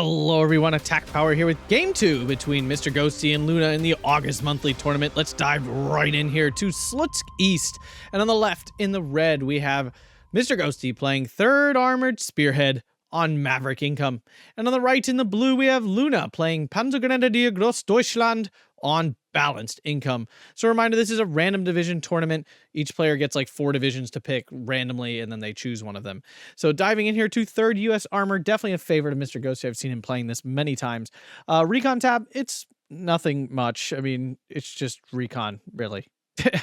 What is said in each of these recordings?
Hello everyone, Attack Power here with Game 2 between Mr. Ghosty and Luna in the August monthly tournament. Let's dive right in here to Slutsk East. And on the left, in the red, we have Mr. Ghosty playing 3rd Armored Spearhead on Maverick Income. And on the right, in the blue, we have Luna playing Panzergrenadier Grossdeustchland on Balanced Income. So a reminder, this is a random division tournament. Each player gets like 4 divisions to pick randomly, and then they choose one of them. So diving in here to 3rd U.S. Armor, definitely a favorite of Mr. Ghosty. I've seen him playing this many times. Recon tab, it's nothing much. I mean, it's just recon, really.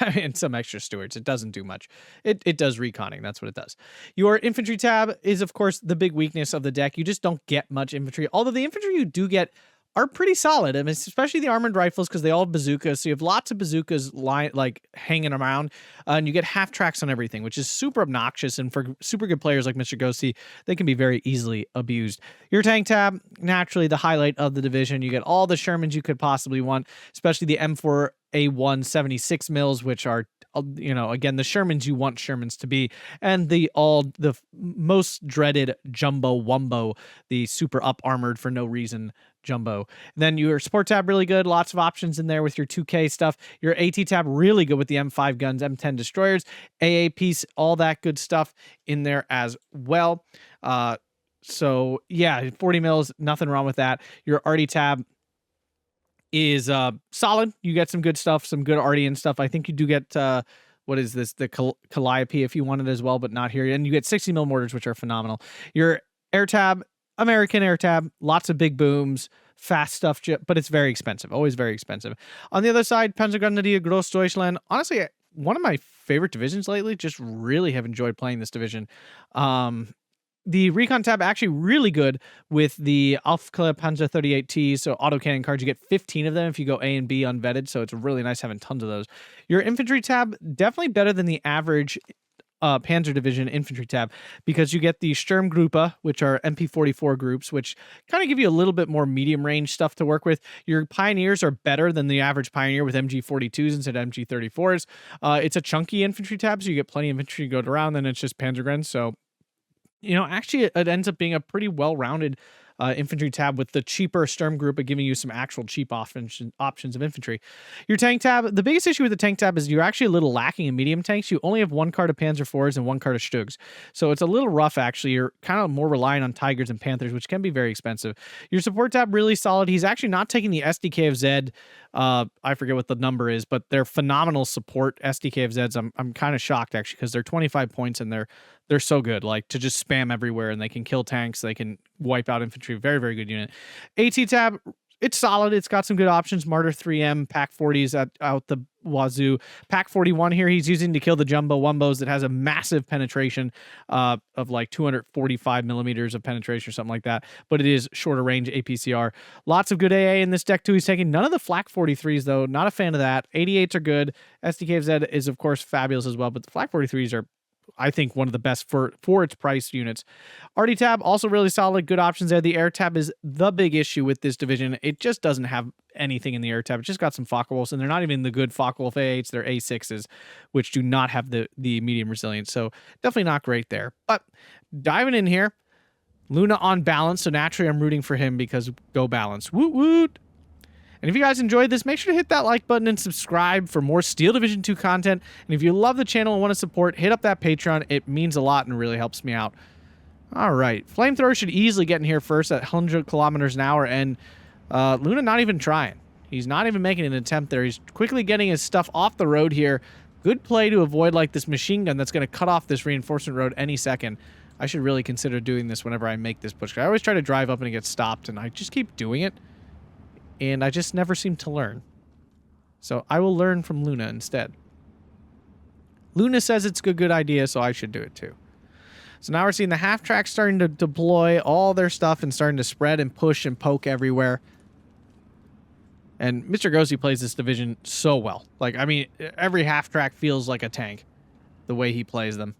And some extra stewards. It doesn't do much. It does reconning. That's what it does. Your infantry tab is, of course, the big weakness of the deck. You just don't get much infantry. Although the infantry you do get are pretty solid. I mean, especially the armored rifles, because they all have bazookas. So you have lots of bazookas hanging around, and you get half tracks on everything, which is super obnoxious. And for super good players like Mr. Ghosty, they can be very easily abused. Your tank tab, naturally the highlight of the division. You get all the Shermans you could possibly want, especially the M4A1 76 mils, which are, you know, again, the Shermans you want Shermans to be, and the most dreaded Jumbo Wumbo, the super up armored for no reason Jumbo. And then your support tab, really good. Lots of options in there with your 2K stuff. Your AT tab, really good with the M5 guns, M10 destroyers, AA piece, all that good stuff in there as well. So yeah, 40 mils, nothing wrong with that. Your arty tab is solid. You get some good stuff, some good arty and stuff. I think you do get what is this, the Calliope if you want it as well, but not here. And you get 60 mil mortars, which are phenomenal. Your air tab, American air tab, lots of big booms, fast stuff, but it's very expensive, always very expensive. On the other side, Panzergrenadier Grossdeustchland, honestly, one of my favorite divisions lately. Just really have enjoyed playing this division. The recon tab, actually really good with the Aufklärer Panzer 38T, so autocannon cards. You get 15 of them if you go A and B unvetted, so it's really nice having tons of those. Your infantry tab, definitely better than the average Panzer Division infantry tab, because you get the Sturmgruppe, which are MP44 groups, which kind of give you a little bit more medium range stuff to work with. Your Pioneers are better than the average Pioneer with MG42s instead of MG34s. It's a chunky infantry tab, so you get plenty of infantry to go around, then it's just Panzergren, so you know, actually, it ends up being a pretty well-rounded infantry tab with the cheaper Sturmgruppe giving you some actual cheap options of infantry. Your tank tab, the biggest issue with the tank tab is you're actually a little lacking in medium tanks. You only have 1 card of Panzer IVs and 1 card of Stugs. So it's a little rough, actually. You're kind of more relying on Tigers and Panthers, which can be very expensive. Your support tab, really solid. He's actually not taking the SDK of Zed. I forget what the number is, but they're phenomenal support SDK of Zeds. I'm kind of shocked, actually, because they're 25 points and they're so good, like to just spam everywhere, and they can kill tanks, they can wipe out infantry. Very, very good unit. AT tab, it's solid. It's got some good options. Martyr 3M, Pack 40s out the wazoo. Pack 41 here, he's using to kill the Jumbo Wumbos that has a massive penetration of like 245 millimeters of penetration or something like that, but it is shorter range APCR. Lots of good AA in this deck too. He's taking none of the Flak 43s though. Not a fan of that. 88s are good. SDK of Z is of course fabulous as well, but the Flak 43s are, I think, one of the best for its price units. Arty tab, also really solid. Good options there. The air tab is the big issue with this division. It just doesn't have anything in the air tab. It just got some Focke-Wulfs, and they're not even the good Focke-Wulf A8s. They're A6s, which do not have the medium resilience. So definitely not great there. But diving in here, Luna on balance. So naturally, I'm rooting for him because go balance. Woot woot. And if you guys enjoyed this, make sure to hit that like button and subscribe for more Steel Division 2 content. And if you love the channel and want to support, hit up that Patreon. It means a lot and really helps me out. All right. Flamethrower should easily get in here first at 100 kilometers an hour. And Luna not even trying. He's not even making an attempt there. He's quickly getting his stuff off the road here. Good play to avoid like this machine gun that's going to cut off this reinforcement road any second. I should really consider doing this whenever I make this push. I always try to drive up and it gets stopped, and I just keep doing it. And I just never seem to learn. So I will learn from Luna instead. Luna says it's a good idea, so I should do it too. So now we're seeing the half track starting to deploy all their stuff and starting to spread and push and poke everywhere. And Mr. Ghosty plays this division so well. Like, I mean, every half track feels like a tank, the way he plays them.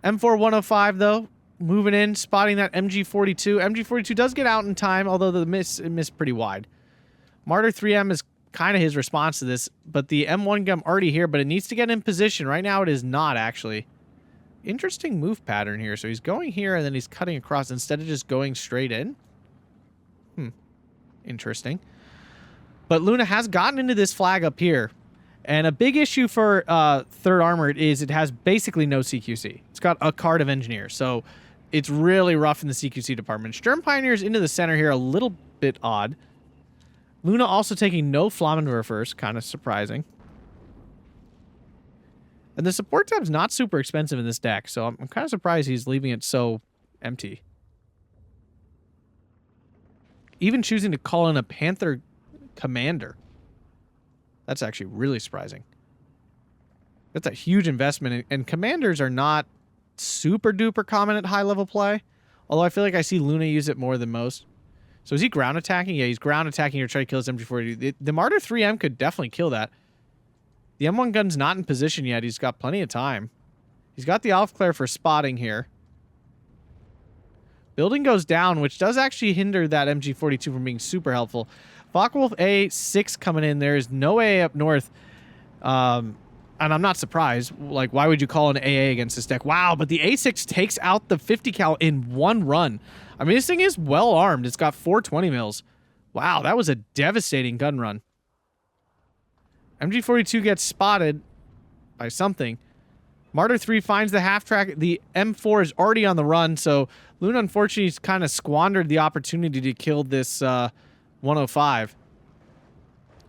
M4105, though, moving in, spotting that MG42. MG42 does get out in time, although it missed pretty wide. Martyr 3M is kind of his response to this, but the M1 gun already here, but it needs to get in position. Right now it is not, actually. interesting move pattern here. So he's going here and then he's cutting across instead of just going straight in. Interesting. But Luna has gotten into this flag up here. And a big issue for 3rd Armored is it has basically no CQC. It's got a card of engineers. So it's really rough in the CQC department. Sturm Pioneers into the center here, a little bit odd. Luna also taking no Flammenwerfers, kind of surprising. And the support tab's not super expensive in this deck, so I'm kind of surprised he's leaving it so empty. Even choosing to call in a Panther Commander. That's actually really surprising. That's a huge investment, and commanders are not super duper common at high level play. Although I feel like I see Luna use it more than most. So is he ground attacking? Yeah, he's ground attacking or trying to kill his MG40. The Martyr 3M could definitely kill that. The M1 gun's not in position yet. He's got plenty of time. He's got the Aufklär for spotting here. Building goes down, which does actually hinder that MG42 from being super helpful. Focke-Wulf A6 coming in. There is no AA up north. And I'm not surprised. Like, why would you call an AA against this deck? Wow, but the A6 takes out the 50 cal in one run. I mean, this thing is well armed. It's got 420 mils. Wow, that was a devastating gun run. MG42 gets spotted by something. Martyr 3 finds the half track. The M4 is already on the run, so Luna unfortunately kind of squandered the opportunity to kill this 105.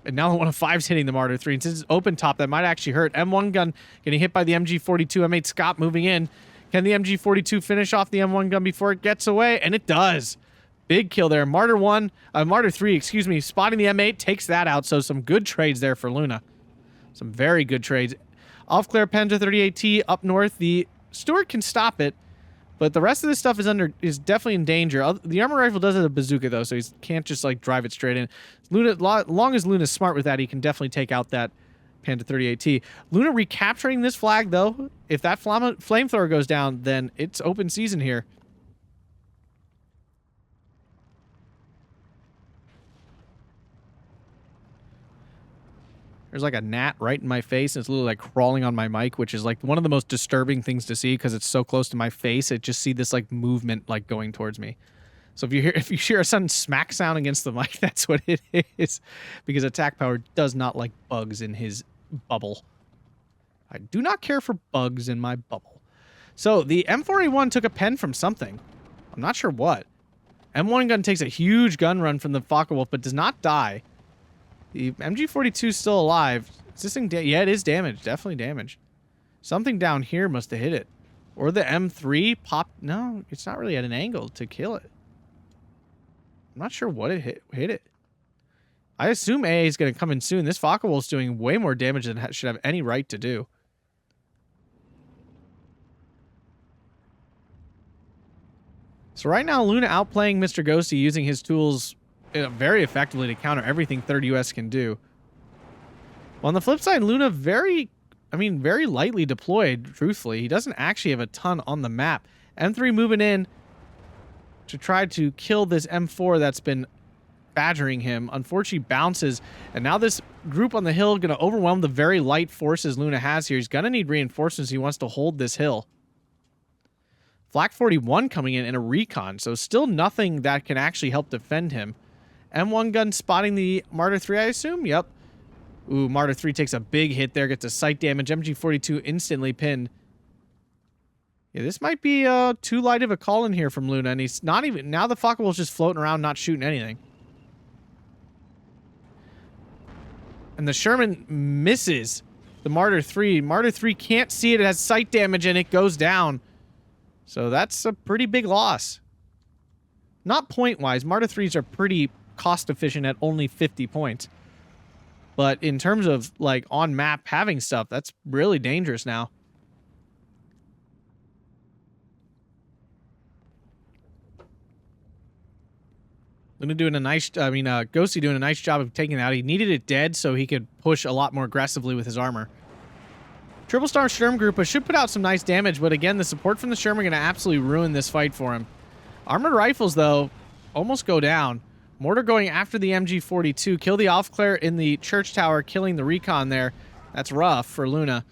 And now the 105's hitting the Martyr 3. And since it's open top, that might actually hurt. M1 gun getting hit by the MG42. M8 Scott moving in. Can the MG42 finish off the M1 gun before it gets away? And it does. Big kill there. Martyr 3, excuse me, spotting the M8, takes that out. So some good trades there for Luna. Some very good trades. Aufklär Panzer 38T up north. The Stuart can stop it, but the rest of this stuff is definitely in danger. The armor rifle does have a bazooka though, so he can't just like drive it straight in. Luna, long as Luna's smart with that, he can definitely take out that Panzer 38T. Luna recapturing this flag though. If that flamethrower goes down, then it's open season here. There's like a gnat right in my face, and it's literally like crawling on my mic, which is like one of the most disturbing things to see because it's so close to my face. I just see this like movement like going towards me. So if you hear a sudden smack sound against the mic, that's what it is, because Attack Power does not like bugs in his bubble. I do not care for bugs in my bubble. So the M4A1 took a pen from something. I'm not sure what. M1 gun takes a huge gun run from the Focke-Wulf, but does not die. The MG42 is still alive. Is this thing yeah, it is damaged. Definitely damaged. Something down here must have hit it. Or the M3 popped. No, it's not really at an angle to kill it. I'm not sure what it hit it. I assume AA is going to come in soon. This Focke-Wulf's doing way more damage than it should have any right to do. So right now, Luna outplaying Mr. Ghosty, using his tools very effectively to counter everything 3rd US can do. Well, on the flip side, Luna very lightly deployed, truthfully. He doesn't actually have a ton on the map. M3 moving in to try to kill this M4 that's been badgering him. Unfortunately, bounces. And now this group on the hill going to overwhelm the very light forces Luna has here. He's going to need reinforcements. He wants to hold this hill. Flak 41 coming in a recon, so still nothing that can actually help defend him. M1 gun spotting the Martyr 3, I assume? Yep. Ooh, Martyr 3 takes a big hit there, gets a sight damage. MG42 instantly pinned. Yeah, this might be too light of a call in here from Luna, and he's not even... Now the Focke-Wulf's just floating around, not shooting anything. And the Sherman misses the Martyr 3. Martyr 3 can't see it. It has sight damage, and it goes down. So that's a pretty big loss. Not point-wise. Martyr 3s are pretty cost-efficient at only 50 points. But in terms of, like, on-map having stuff, that's really dangerous now. Ghosty doing a nice job of taking it out. He needed it dead so he could push a lot more aggressively with his armor. Triple Star Sturm Group should put out some nice damage, but again, the support from the Sherm are going to absolutely ruin this fight for him. Armored rifles, though, almost go down. Mortar going after the MG42. Kill the Aufklär in the church tower, killing the recon there. That's rough for Luna.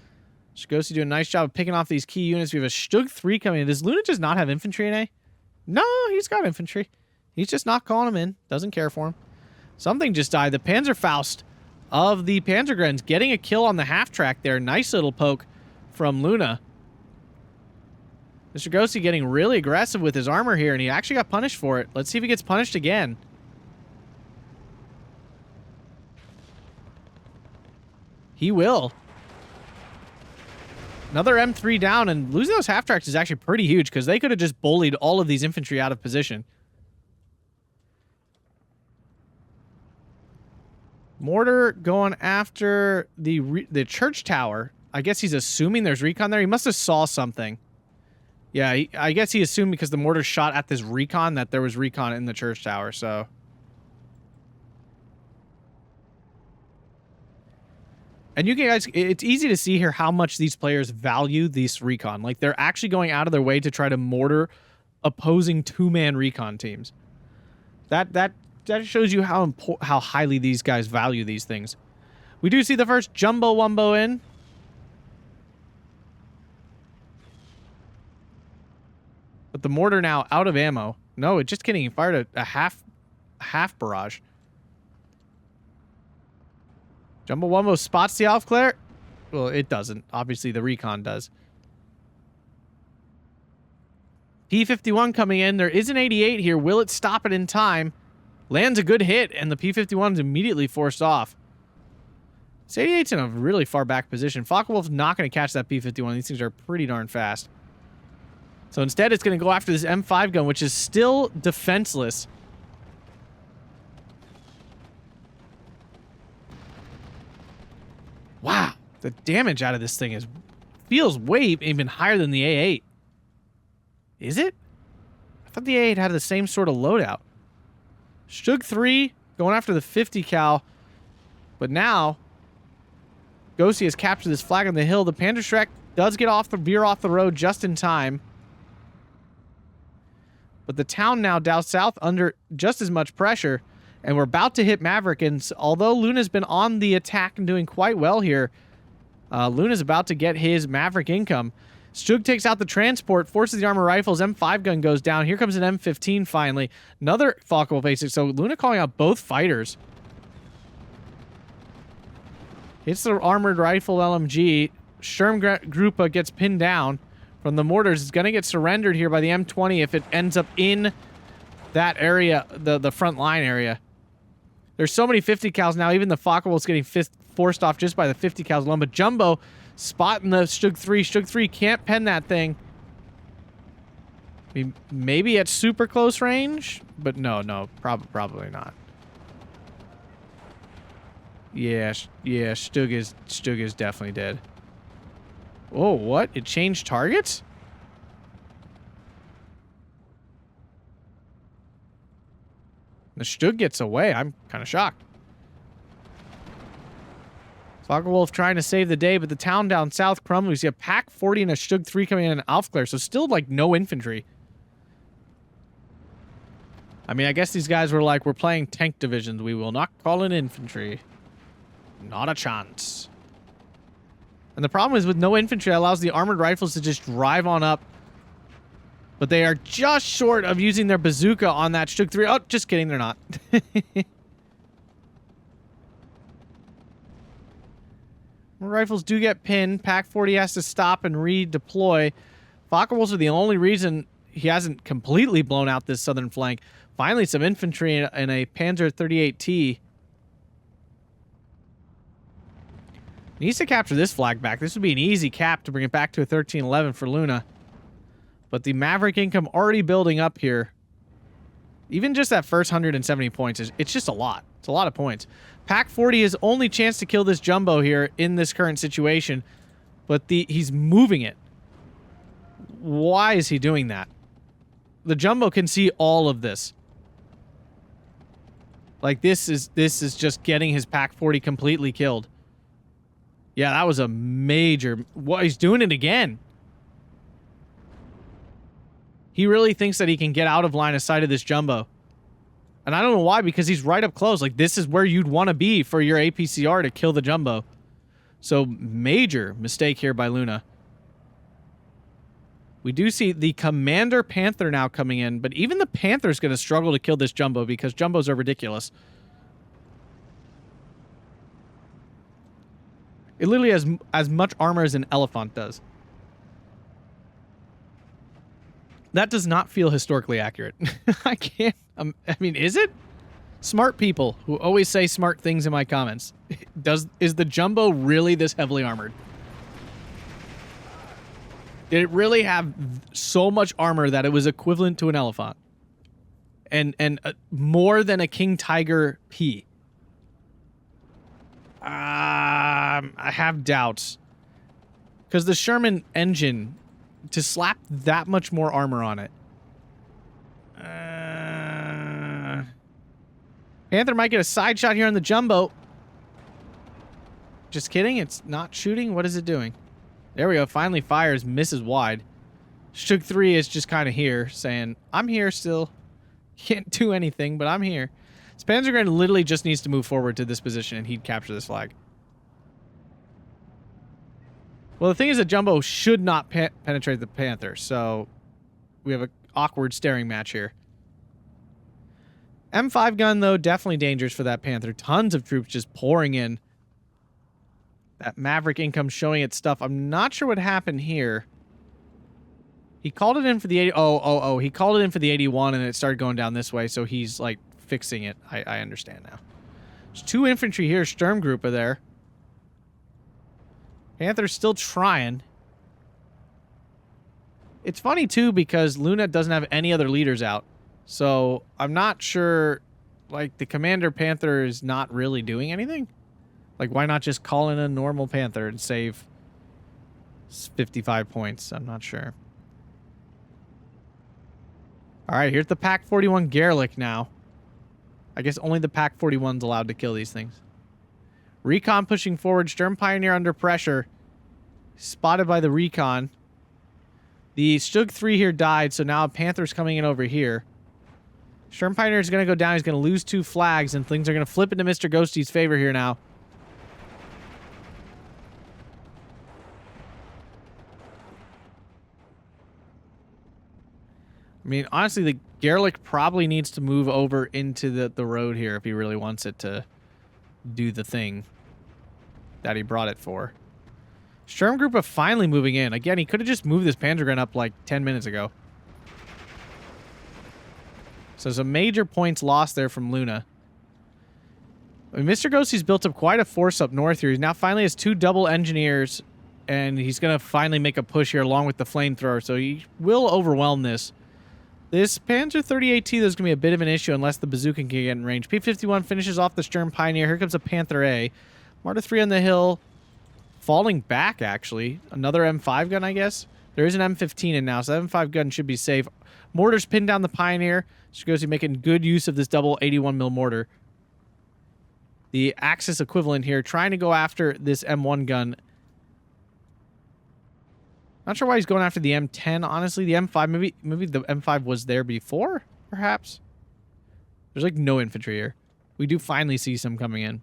Ghosty doing a nice job of picking off these key units. We have a Shtug 3 coming in. Does Luna just not have infantry in A? No, he's got infantry. He's just not calling him in. Doesn't care for him. Something just died. The Panzerfaust of the Panzergrens getting a kill on the half track there. Nice little poke from Luna. Mr. Ghosty getting really aggressive with his armor here, and he actually got punished for it. Let's see if he gets punished again. He will. Another M3 down, and losing those half tracks is actually pretty huge because they could have just bullied all of these infantry out of position. Mortar going after the church tower. I guess he's assuming there's recon there. He must have saw something. Yeah, I guess he assumed because the mortar shot at this recon that there was recon in the church tower, so. And you guys, it's easy to see here how much these players value this recon. Like, they're actually going out of their way to try to mortar opposing two-man recon teams. That shows you how highly these guys value these things. We do see the first Jumbo Wumbo in. But the mortar now out of ammo. No, it's just kidding. He fired a half barrage. Jumbo Wumbo spots the Alf Claire. Well, it doesn't. Obviously, the recon does. P-51 coming in. There is an 88 here. Will it stop it in time? Lands a good hit, and the P-51 is immediately forced off. This 88's in a really far back position. Focke-Wulf's not going to catch that P-51. These things are pretty darn fast. So instead, it's going to go after this M5 gun, which is still defenseless. Wow, the damage out of this thing feels way even higher than the A8. Is it? I thought the A8 had the same sort of loadout. Shtug 3 going after the 50 cal, but now Ghosty has captured this flag on the hill. The Panzerschreck does get veer off the road just in time. But the town now down south under just as much pressure. And we're about to hit Maverick. And although Luna's been on the attack and doing quite well here, Luna's about to get his Maverick income. Shtug takes out the transport, forces the armor rifles. M5 gun goes down. Here comes an M15 finally. Another Focke-Wulf basic. So Luna calling out both fighters. Hits the armored rifle LMG. Sturmgruppe gets pinned down from the mortars. It's going to get surrendered here by the M20 if it ends up in that area, the front line area. There's so many 50 cals now. Even the Focke-Wulf's getting forced off just by the 50 cals alone. But Jumbo spotting the Shtug 3. Shtug 3 can't pen that thing. I mean, maybe at super close range, but no, probably not. Yeah, Shtug is definitely dead. Oh, what? It changed targets? The Shtug gets away. I'm kind of shocked. Focke-Wulf trying to save the day, but the town down south crumbles. We see a Pack 40 and a Shtug 3 coming in and an Aufklär, so still like no infantry. I mean, I guess these guys were like, we're playing tank divisions. We will not call in infantry. Not a chance. And the problem is with no infantry, it allows the armored rifles to just drive on up. But they are just short of using their bazooka on that Shtug 3. Oh, just kidding, they're not. Rifles do get pinned. Pack 40 has to stop and redeploy. Focke-Wulfs are the only reason he hasn't completely blown out this southern flank. Finally, some infantry in a Panzer 38T. Needs to capture this flag back. This would be an easy cap to bring it back to a 1311 for Luna. But the Maverick income already building up here. Even just that first 170 points, it's just a lot. It's a lot of points. Pack 40 his only chance to kill this Jumbo here in this current situation. But he's moving it. Why is he doing that? The Jumbo can see all of this. Like, this is just getting his Pack 40 completely killed. Yeah, that was a major... What, he's doing it again. He really thinks that he can get out of line of sight of this Jumbo. And I don't know why, because he's right up close. Like, this is where you'd want to be for your APCR to kill the Jumbo. So major mistake here by Luna. We do see the Commander Panther now coming in, but even the Panther's going to struggle to kill this Jumbo because Jumbos are ridiculous. It literally has as much armor as an elephant does. That does not feel historically accurate. I can't... I mean, is it? Smart people who always say smart things in my comments. Is the Jumbo really this heavily armored? Did it really have so much armor that it was equivalent to an elephant? And more than a King Tiger P? I have doubts. Because the Sherman engine, to slap that much more armor on it. Panther might get a side shot here on the Jumbo. Just kidding, it's not shooting. What is it doing? There we go. Finally fires, misses wide. Shug 3 is just kind of here, saying, I'm here still. Can't do anything, but I'm here. This Panzergrenadier literally just needs to move forward to this position, and he'd capture this flag. Well, the thing is that Jumbo should not penetrate the Panther, so we have an awkward staring match here. M5 gun, though, definitely dangerous for that Panther. Tons of troops just pouring in. That Maverick income showing its stuff. I'm not sure what happened here. He called it in for the 80... Oh. He called it in for the 81, and it started going down this way, so he's, like, fixing it. I understand now. There's 2 infantry here. Sturmgruppe there. Panther's still trying. It's funny, too, because Luna doesn't have any other leaders out. So, I'm not sure... Like, the Commander Panther is not really doing anything? Like, why not just call in a normal Panther and save 55 points? I'm not sure. Alright, here's the Pack 41 Gerlich now. I guess only the Pack 41's allowed to kill these things. Recon pushing forward. Sturm Pioneer under pressure. Spotted by the Recon. The Stug 3 here died, so now Panther's coming in over here. Sturm Pioneer is going to go down. He's going to lose 2 flags, and things are going to flip into Mr. Ghosty's favor here now. I mean, honestly, the Gerlich probably needs to move over into the road here if he really wants it to do the thing that he brought it for. Sturmgruppe finally moving in. Again, he could have just moved this Panzergrenadier up like 10 minutes ago. So some major points lost there from Luna. I mean, Mr. Ghosty's built up quite a force up north here. He now finally has 2 double engineers, and he's going to finally make a push here along with the flamethrower, so he will overwhelm this. This Panzer 38T, there's going to be a bit of an issue unless the bazooka can get in range. P-51 finishes off the Sturm Pioneer. Here comes a Panther A. Marta 3 on the hill. Falling back, actually. Another M5 gun, I guess. There is an M15 in now, so that M5 gun should be safe. Mortars pinned down the Pioneer. Strigosy making good use of this double 81mm mortar. The Axis equivalent here, trying to go after this M1 gun. Not sure why he's going after the M10, honestly. The M5, maybe the M5 was there before, perhaps? There's like no infantry here. We do finally see some coming in.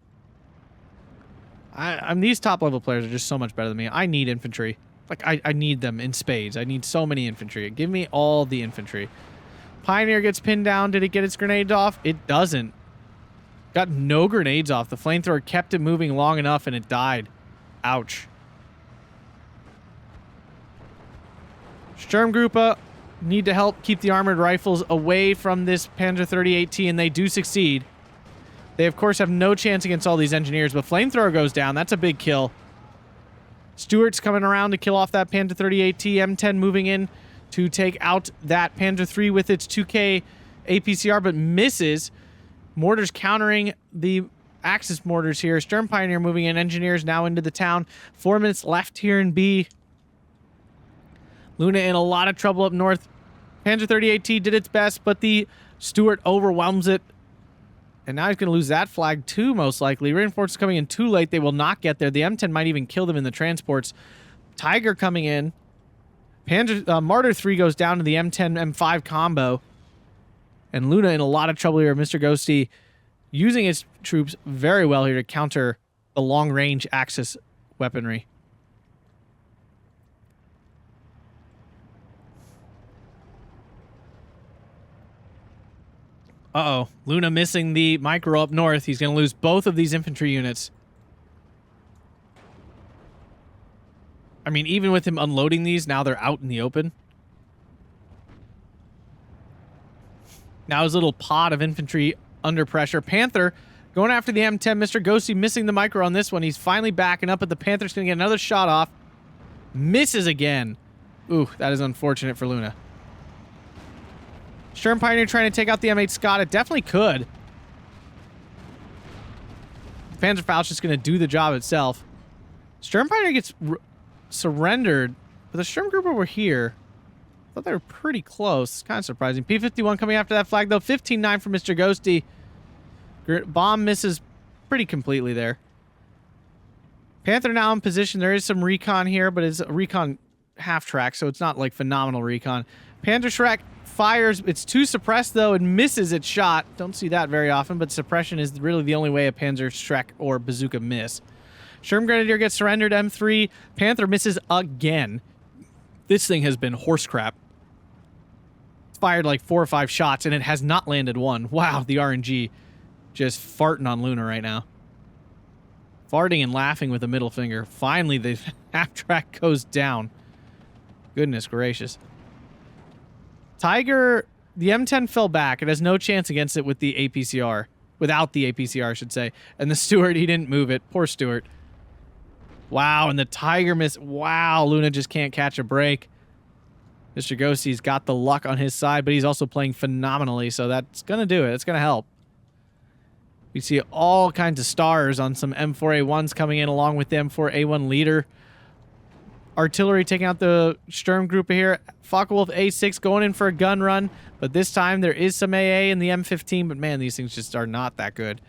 These top-level players are just so much better than me. I need infantry. Like, I need them in spades. I need so many infantry. Give me all the infantry. Pioneer gets pinned down. Did it get its grenades off? It doesn't. Got no grenades off. The flamethrower kept it moving long enough, and it died. Ouch. Sturmgruppe need to help keep the armored rifles away from this Panzer 38T, and they do succeed. They, of course, have no chance against all these engineers, but flamethrower goes down. That's a big kill. Stewart's coming around to kill off that Panzer 38T. M10 moving in to take out that Panzer 3 with its 2K APCR, but misses. Mortars countering the Axis mortars here. Sturm Pioneer moving in. Engineers now into the town. 4 minutes left here in B. Luna in a lot of trouble up north. Panzer 38T did its best, but the Stuart overwhelms it. And now he's going to lose that flag too, most likely. Reinforcements coming in too late. They will not get there. The M10 might even kill them in the transports. Tiger coming in. Martyr 3 goes down to the M10, M5 combo. And Luna in a lot of trouble here. Mr. Ghosty using his troops very well here to counter the long-range Axis weaponry. Uh-oh. Luna missing the micro up north. He's going to lose both of these infantry units. I mean, even with him unloading these, now they're out in the open. Now his little pod of infantry under pressure. Panther going after the M10. Mr. Ghosty missing the micro on this one. He's finally backing up, but the Panther's going to get another shot off. Misses again. Ooh, that is unfortunate for Luna. Sturm Pioneer trying to take out the M8 Scott. It definitely could. The Panzerfaust's just going to do the job itself. Sturm Pioneer gets surrendered, but the Sturm Group over here, I thought they were pretty close. It's kind of surprising. P-51 coming after that flag, though. 15-9 for Mr. Ghosty. Bomb misses pretty completely there. Panther now in position. There is some recon here, but it's a recon half-track, so it's not, like, phenomenal recon. Panzerschreck fires. It's too suppressed, though, and misses its shot. Don't see that very often, but suppression is really the only way a Panzerschreck or bazooka miss. Sturm Grenadier gets surrendered. M3. Panther misses again. This thing has been horse crap. It's fired like 4 or 5 shots, and it has not landed one. Wow, the RNG just farting on Luna right now. Farting and laughing with a middle finger. Finally, the half-track goes down. Goodness gracious. Tiger, the M10 fell back. It has no chance against it with the APCR. Without the APCR, I should say. And the Stuart, he didn't move it. Poor Stuart. Wow, and the Tiger missed. Wow, Luna just can't catch a break. Mr. Ghosty's got the luck on his side, but he's also playing phenomenally, so that's going to do it. It's going to help. We see all kinds of stars on some M4A1s coming in along with the M4A1 leader. Artillery taking out the Sturm group here. Focke-Wulf A6 going in for a gun run, but this time there is some AA in the M15, but man, these things just are not that good.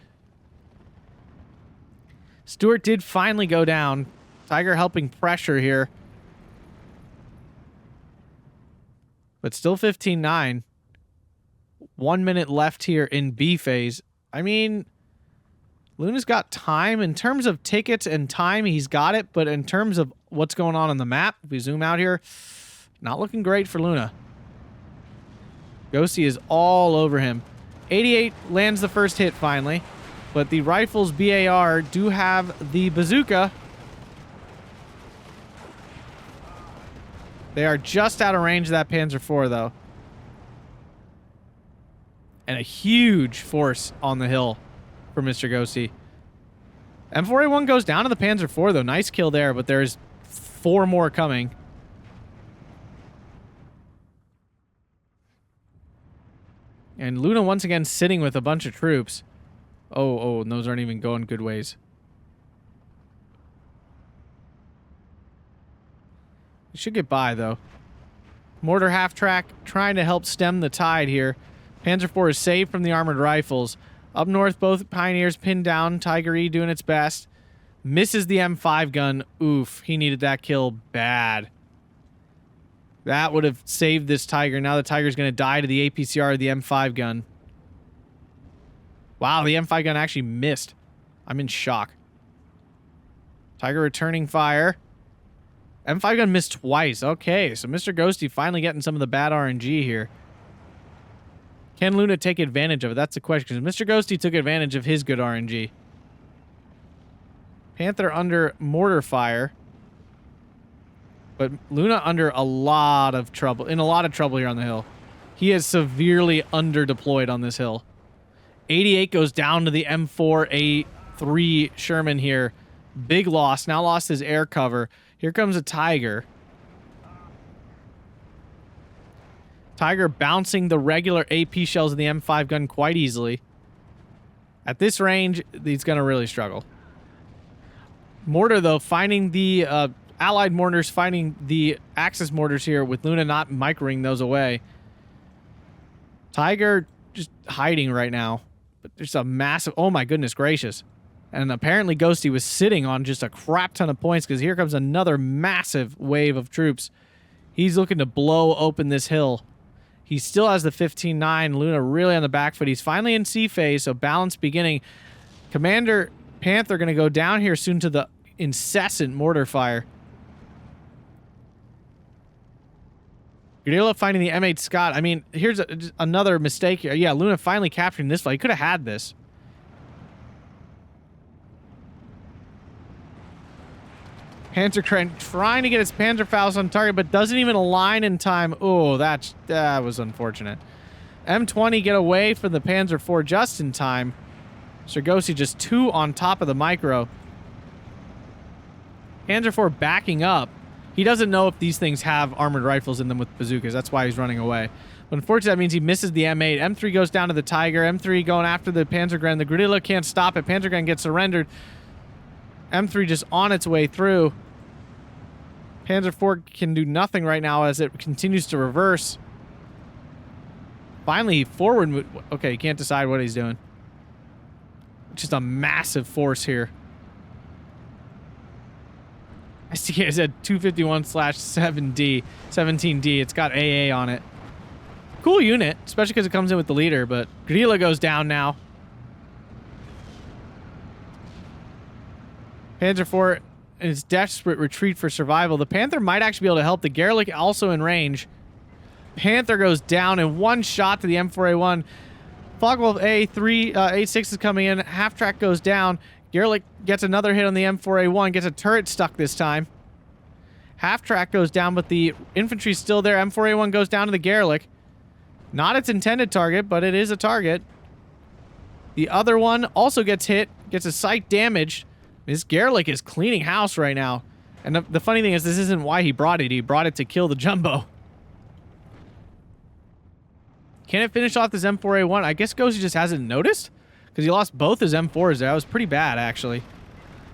Stuart did finally go down. Tiger helping pressure here. But still 15-9. 1 minute left here in B phase. I mean, Luna's got time. In terms of tickets and time, he's got it. But in terms of what's going on the map, if we zoom out here, not looking great for Luna. Ghosty is all over him. 88 lands the first hit finally. But the rifles BAR do have the bazooka. They are just out of range of that Panzer IV, though. And a huge force on the hill for Mr. Ghosty. M4A1 goes down to the Panzer IV, though. Nice kill there, but there's 4 more coming. And Luna once again sitting with a bunch of troops. Oh, and those aren't even going good ways. We should get by, though. Mortar half-track trying to help stem the tide here. Panzer IV is saved from the armored rifles. Up north, both Pioneers pinned down. Tiger E doing its best. Misses the M5 gun. Oof, he needed that kill bad. That would have saved this Tiger. Now the Tiger's going to die to the APCR of the M5 gun. Wow, the M5 gun actually missed. I'm in shock. Tiger returning fire. M5 gun missed twice. Okay, so Mr. Ghosty finally getting some of the bad RNG here. Can Luna take advantage of it? That's the question, because Mr. Ghosty took advantage of his good RNG. Panther under mortar fire. But Luna under a lot of trouble. In a lot of trouble here on the hill. He is severely under-deployed on this hill. 88 goes down to the M4A3 Sherman here. Big loss. Now lost his air cover. Here comes a Tiger. Tiger bouncing the regular AP shells of the M5 gun quite easily. At this range, he's going to really struggle. Mortar, though, finding the allied mortars, finding the Axis mortars here with Luna not microing those away. Tiger just hiding right now. But there's a massive... Oh, my goodness gracious. And apparently Ghosty was sitting on just a crap ton of points because here comes another massive wave of troops. He's looking to blow open this hill. He still has the 15-9. Luna really on the back foot. He's finally in C phase, so balance beginning. Commander Panther going to go down here soon to the incessant mortar fire. Guerrilla finding the M8 Scott. I mean, here's another mistake here. Yeah, Luna finally capturing this fight. He could have had this. Panzergrenadier trying to get his Panzerfaust on target, but doesn't even align in time. Oh, that was unfortunate. M20 get away from the Panzer IV just in time. Ghosty just 2 on top of the micro. Panzer IV backing up. He doesn't know if these things have armored rifles in them with bazookas. That's why he's running away. But unfortunately, that means he misses the M8. M3 goes down to the Tiger. M3 going after the Panzergrenadier. The Guerrilla can't stop it. Panzergrenadier gets surrendered. M3 just on its way through. Panzer IV can do nothing right now as it continues to reverse. Finally, forward move. Okay, he can't decide what he's doing. Just a massive force here. I see it said 251/7D, 17D. It's got AA on it. Cool unit, especially because it comes in with the leader, but Guerrilla goes down now. Panzer IV in its desperate retreat for survival. The Panther might actually be able to help. The Gerlich also in range. Panther goes down in one shot to the M4A1. Fogwolf A6 is coming in. Half track goes down. Gerlich gets another hit on the M4A1. Gets a turret stuck this time. Half track goes down, but the infantry's still there. M4A1 goes down to the Gerlich. Not its intended target, but it is a target. The other one also gets hit. Gets a sight damaged. This Gerlich is cleaning house right now. And the funny thing is, this isn't why he brought it. He brought it to kill the Jumbo. Can it finish off this M4A1? I guess Ghosty just hasn't noticed, because he lost both his M4s there. That was pretty bad, actually.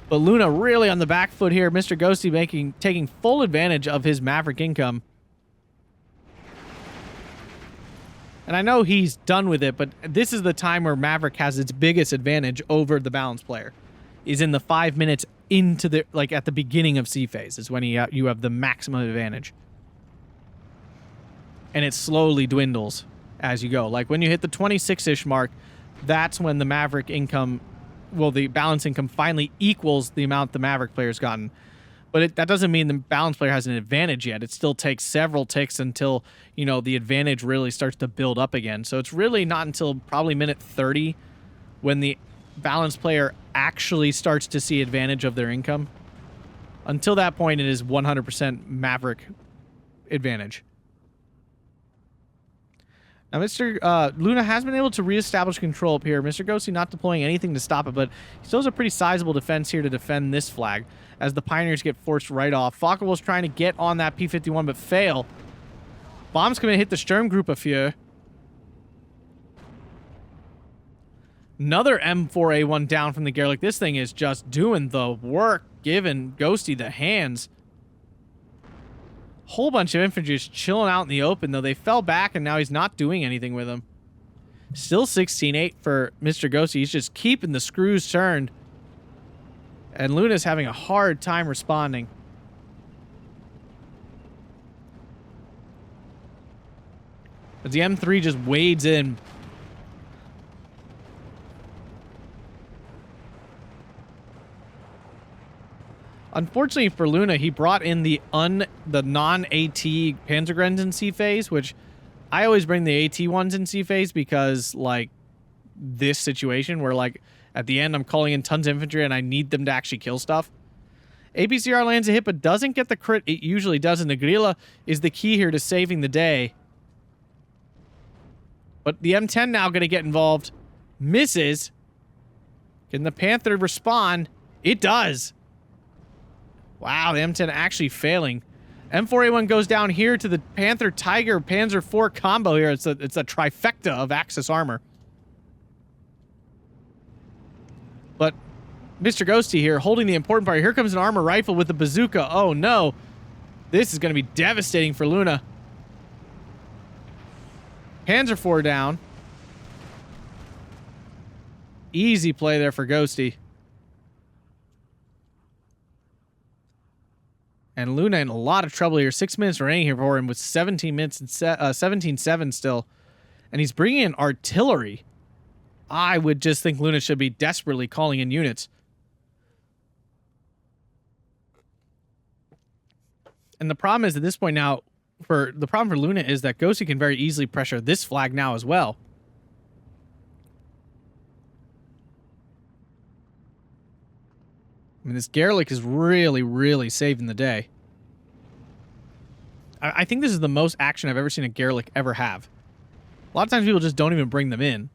But Luna really on the back foot here. Mr. Ghosty taking full advantage of his Maverick income. And I know he's done with it, but this is the time where Maverick has its biggest advantage over the balanced player. Is in the 5 minutes into the, like, at the beginning of C phase is when you have the maximum advantage. And it slowly dwindles as you go. Like, when you hit the 26-ish mark, that's when the Maverick income, well, the balance income finally equals the amount the Maverick player's gotten. But that doesn't mean the balance player has an advantage yet. It still takes several ticks until, you know, the advantage really starts to build up again. So it's really not until probably minute 30 when the balanced player actually starts to see advantage of their income. Until that point, it is 100% Maverick advantage. Now, Mr. Luna has been able to reestablish control up here. Mr. Ghosty not deploying anything to stop it, but he still has a pretty sizable defense here to defend this flag as the Pioneers get forced right off. Focke-Wulf's trying to get on that P-51, but fail. Bombs coming to hit the Sturmgruppe. Another M4A1 down from the Gerlich. This thing is just doing the work, giving Ghosty the hands. Whole bunch of infantry just chilling out in the open, though. They fell back, and now he's not doing anything with them. Still 16-8 for Mr. Ghosty. He's just keeping the screws turned. And Luna's having a hard time responding. As the M3 just wades in. Unfortunately for Luna, he brought in the non-AT Panzergrenadiers in C phase, which I always bring the AT ones in C phase because, like, this situation where, like, at the end I'm calling in tons of infantry and I need them to actually kill stuff. APCR lands a hit but doesn't get the crit it usually does, and the Guerrilla is the key here to saving the day. But the M10 now going to get involved. Misses. Can the Panther respond? It does. Wow, the M10 actually failing. M4A1 goes down here to the Panther Tiger Panzer IV combo here. It's a trifecta of Axis armor. But Mr. Ghosty here holding the important part. Here comes an armor rifle with the bazooka. Oh no. This is going to be devastating for Luna. Panzer IV down. Easy play there for Ghosty. And Luna in a lot of trouble here. 6 minutes remaining here for him with 17 minutes and 17-7 still. And he's bringing in artillery. I would just think Luna should be desperately calling in units. And the problem is at this point now, the problem for Luna is that Ghosty can very easily pressure this flag now as well. I mean, this Garlic is really, really saving the day. I think this is the most action I've ever seen a Garlic ever have. A lot of times people just don't even bring them in.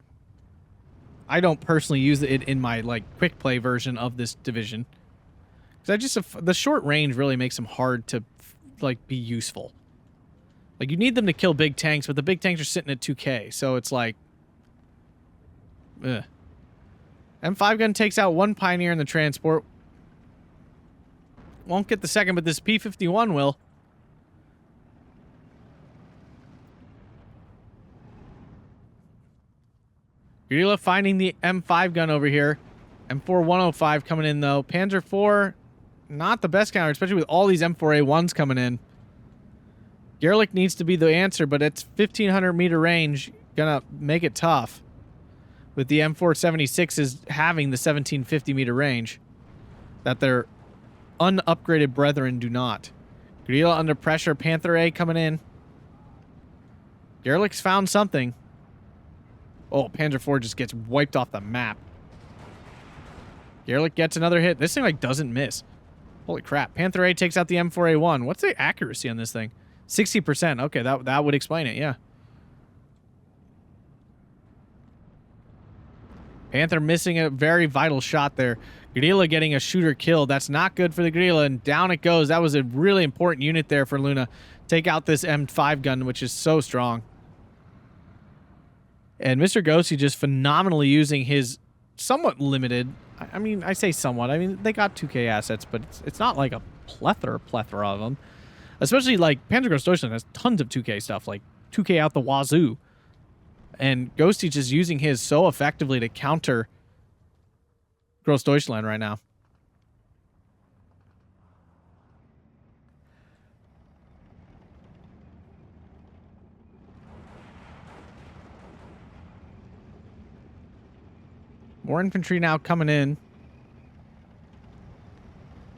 I don't personally use it in my, like, quick play version of this division. Because the short range really makes them hard to, like, be useful. Like, you need them to kill big tanks, but the big tanks are sitting at 2k, so it's like... Ugh. M5 gun takes out one Pioneer in the transport. Won't get the second, but this P-51 will. Guerrilla finding the M5 gun over here. M4 105 coming in, though. Panzer IV, not the best counter, especially with all these M4A1s coming in. Garlic needs to be the answer, but it's 1,500 meter range. Gonna make it tough. With the M476s having the 1,750 meter range. That their unupgraded brethren do not. Guerrilla under pressure. Panther A coming in. Garlic's found something. Oh, Panzer IV just gets wiped off the map. Garlic gets another hit. This thing, like, doesn't miss. Holy crap. Panther A takes out the M4A1. What's the accuracy on this thing? 60%. Okay, that would explain it, yeah. Panther missing a very vital shot there. Guerrilla getting a shooter kill. That's not good for the Guerrilla, and down it goes. That was a really important unit there for Luna. Take out this M5 gun, which is so strong. And Mr. Ghosty just phenomenally using his somewhat limited... I mean, I say somewhat. I mean, they got 2K assets, but it's not like a plethora of them. Especially, like, Panzergrenadier Grossdeustchland has tons of 2K stuff, like 2K out the wazoo. And Ghosty just using his so effectively to counter Grossdeustchland right now. More infantry now coming in.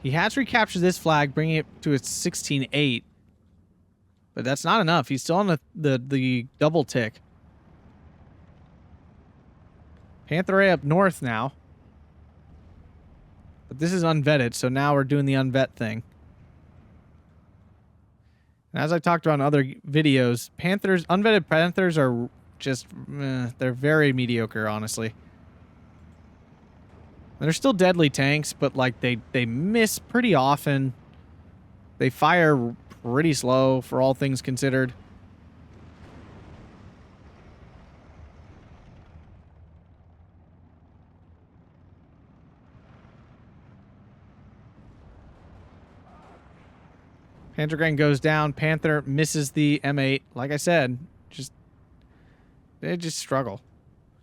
He has recaptured this flag, bringing it to its 16-8. But that's not enough. He's still on the double tick. Panther A up north now. But this is unvetted, so now we're doing the unvet thing. And as I talked about in other videos, unvetted Panthers are just... they're very mediocre, honestly. They're still deadly tanks, but, like, they miss pretty often. They fire pretty slow, for all things considered. Panzergrenadier goes down. Panther misses the M8. Like I said, they just struggle.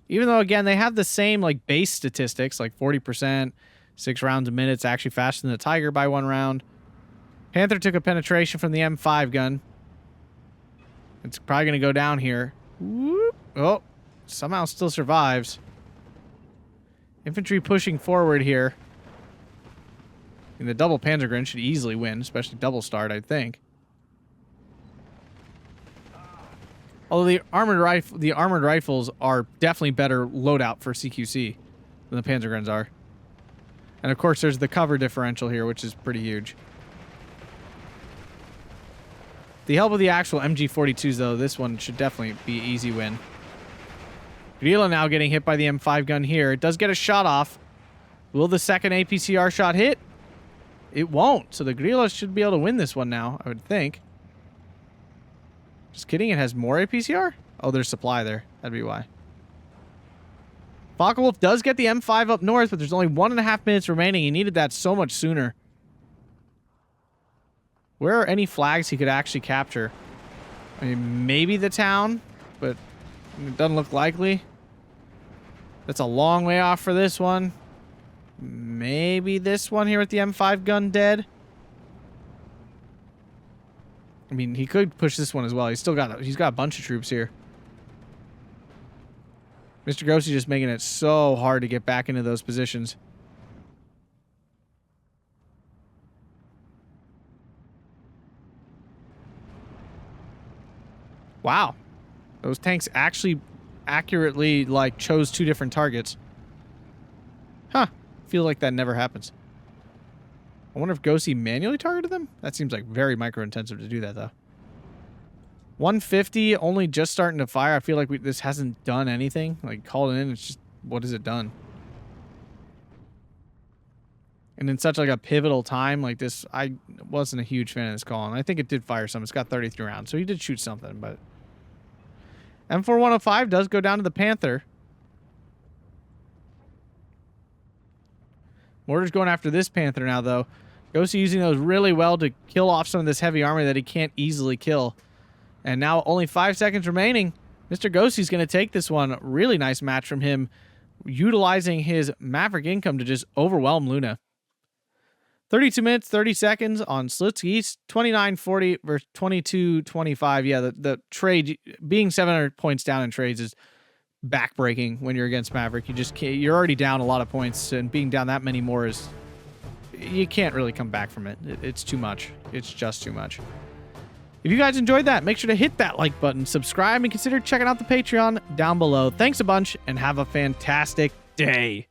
Even though, again, they have the same, like, base statistics, like 40%, 6 rounds a minute. It's actually faster than the Tiger by 1 round. Panther took a penetration from the M5 gun. It's probably going to go down here. Whoop. Oh, somehow still survives. Infantry pushing forward here. And the double Panzergrenadier should easily win, especially double start, I think. Although the armored rifles are definitely better loadout for CQC than the Panzergrenadiers are. And of course there's the cover differential here, which is pretty huge. The help of the actual MG42s, though, this one should definitely be an easy win. Guerrilla now getting hit by the M5 gun here. It does get a shot off. Will the second APCR shot hit? It won't. So the Guerrilla should be able to win this one now, I would think. Just kidding, it has more APCR? Oh, there's supply there. That'd be why. Focke-Wulf does get the M5 up north, but there's only 1.5 minutes remaining. He needed that so much sooner. Where are any flags he could actually capture? I mean, maybe the town, but it doesn't look likely. That's a long way off for this one. Maybe this one here with the M5 gun dead. I mean, he could push this one as well. He's got a bunch of troops here. Mr. Ghosty just making it so hard to get back into those positions. Wow. Those tanks actually accurately, like, chose 2 different targets. Huh. Feel like that never happens. I wonder if Ghosty manually targeted them? That seems like very micro-intensive to do that, though. 150, only just starting to fire. I feel like this hasn't done anything. Like, called it in, it's just, what has it done? And in such, like, a pivotal time like this, I wasn't a huge fan of this call. And I think it did fire some. It's got 33 rounds, so he did shoot something, but... M4105 does go down to the Panther. Mortar's going after this Panther now, though. Ghosty using those really well to kill off some of this heavy armor that he can't easily kill. And now only 5 seconds remaining. Mr. Ghosty's going to take this one. Really nice match from him, utilizing his Maverick income to just overwhelm Luna. 32 minutes, 30 seconds on Slutsk East, 29-40 versus 22-25. Yeah, the trade, being 700 points down in trades is backbreaking when you're against Maverick. You just can't, you're already down a lot of points, and being down that many more is, you can't really come back from it. It's too much. It's just too much. If you guys enjoyed that, make sure to hit that like button, subscribe, and consider checking out the Patreon down below. Thanks a bunch, and have a fantastic day.